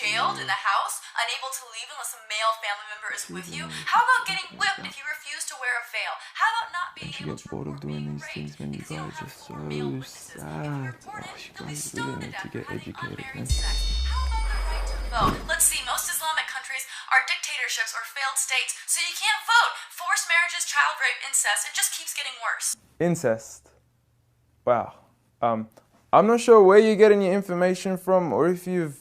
jailed in the house, unable to leave unless a male family member is with you? How about getting whipped if you refuse to wear a veil? How about not being able to report being raped because you don't have 4 male witnesses that can be reported? You'll be stoned to death for having unmarried sex. How about the right to vote? Let's see, most Islamic countries are dictatorships or failed states, so you can't vote. Forced marriages, child rape, incest, it just keeps getting worse. Incest. Wow. I'm not sure where you're getting your information from, or if you've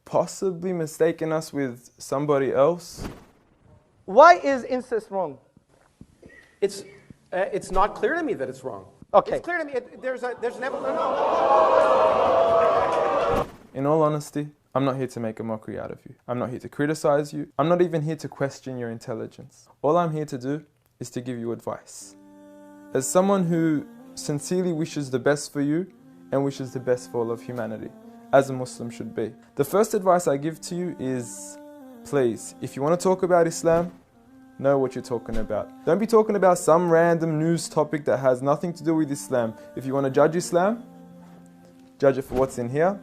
possibly mistaken us with somebody else. Why is incest wrong? It's not clear to me that it's wrong. Okay. It's clear to me. There's an evidence. In all honesty, I'm not here to make a mockery out of you. I'm not here to criticize you. I'm not even here to question your intelligence. All I'm here to do is to give you advice. As someone who sincerely wishes the best for you and wishes the best for all of humanity, as a Muslim should be. The first advice I give to you is, please, if you want to talk about Islam, know what you're talking about. Don't be talking about some random news topic that has nothing to do with Islam. If you want to judge Islam, judge it for what's in here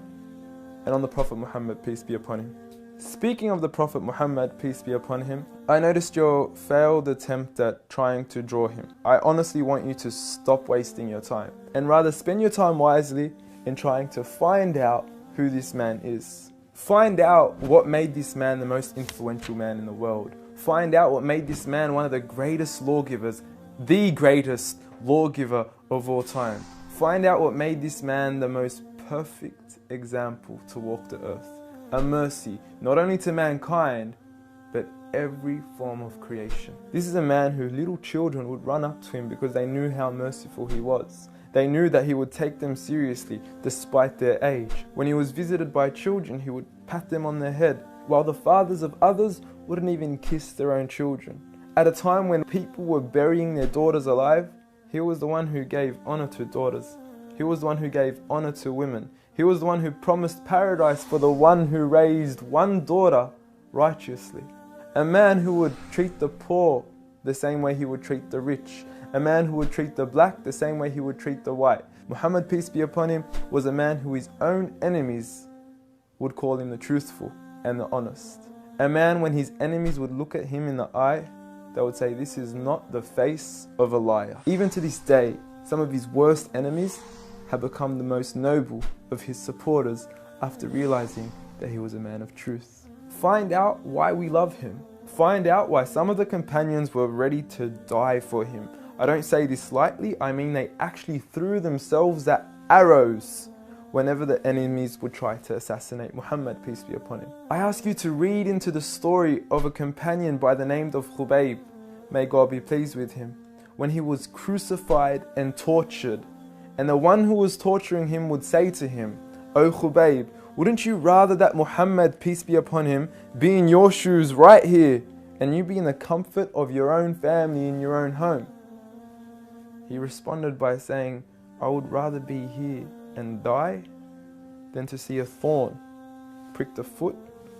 and on the Prophet Muhammad, peace be upon him. Speaking of the Prophet Muhammad, peace be upon him, I noticed your failed attempt at trying to draw him. I honestly want you to stop wasting your time and rather spend your time wisely in trying to find out who this man is. Find out what made this man the most influential man in the world. Find out what made this man one of the greatest lawgivers, the greatest lawgiver of all time. Find out what made this man the most perfect example to walk the earth. A mercy, not only to mankind, but every form of creation. This is a man who little children would run up to him because they knew how merciful he was. They knew that he would take them seriously despite their age. When he was visited by children, he would pat them on their head, while the fathers of others wouldn't even kiss their own children. At a time when people were burying their daughters alive, he was the one who gave honor to daughters. He was the one who gave honor to women. He was the one who promised paradise for the one who raised one daughter righteously. A man who would treat the poor the same way he would treat the rich. A man who would treat the black the same way he would treat the white. Muhammad, peace be upon him, was a man who his own enemies would call him the truthful and the honest. A man, when his enemies would look at him in the eye, they would say, this is not the face of a liar. Even to this day, some of his worst enemies have become the most noble of his supporters after realizing that he was a man of truth. Find out why we love him. Find out why some of the companions were ready to die for him. I don't say this lightly, I mean they actually threw themselves at arrows whenever the enemies would try to assassinate Muhammad, peace be upon him. I ask you to read into the story of a companion by the name of Khubayb, may God be pleased with him, when he was crucified and tortured. And the one who was torturing him would say to him, O Khubayb, wouldn't you rather that Muhammad, peace be upon him, be in your shoes right here, and you be in the comfort of your own family in your own home? He responded by saying, I would rather be here and die than to see a thorn prick the foot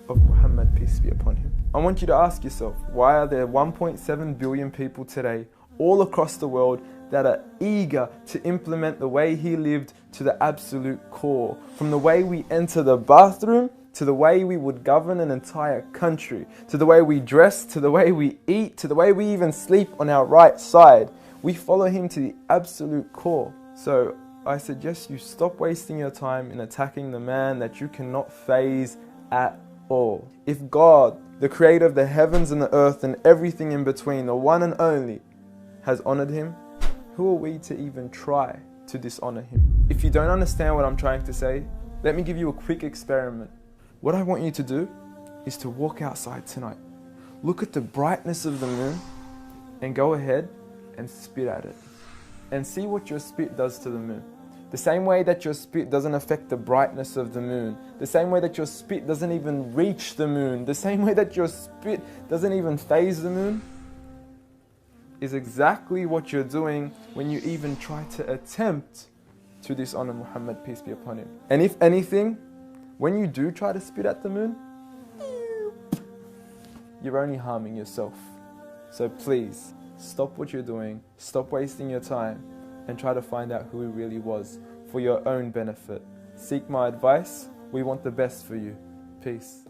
of Muhammad, peace be upon him. I want you to ask yourself, why are there 1.7 billion people today all across the world that are eager to implement the way he lived to the absolute core? From the way we enter the bathroom, to the way we would govern an entire country, to the way we dress, to the way we eat, to the way we even sleep on our right side. We follow him to the absolute core. So I suggest you stop wasting your time in attacking the man that you cannot faze at all. If God, the creator of the heavens and the earth and everything in between, the one and only, has honored him, who are we to even try to dishonor him? If you don't understand what I'm trying to say, let me give you a quick experiment. What I want you to do is to walk outside tonight. Look at the brightness of the moon and go ahead and spit at it. And see what your spit does to the moon. The same way that your spit doesn't affect the brightness of the moon. The same way that your spit doesn't even reach the moon. The same way that your spit doesn't even faze the moon, is exactly what you're doing when you even try to attempt to dishonor Muhammad, peace be upon him. And if anything, when you do try to spit at the moon, you're only harming yourself. So please, stop what you're doing, stop wasting your time, and try to find out who he really was for your own benefit. Seek my advice. We want the best for you. Peace.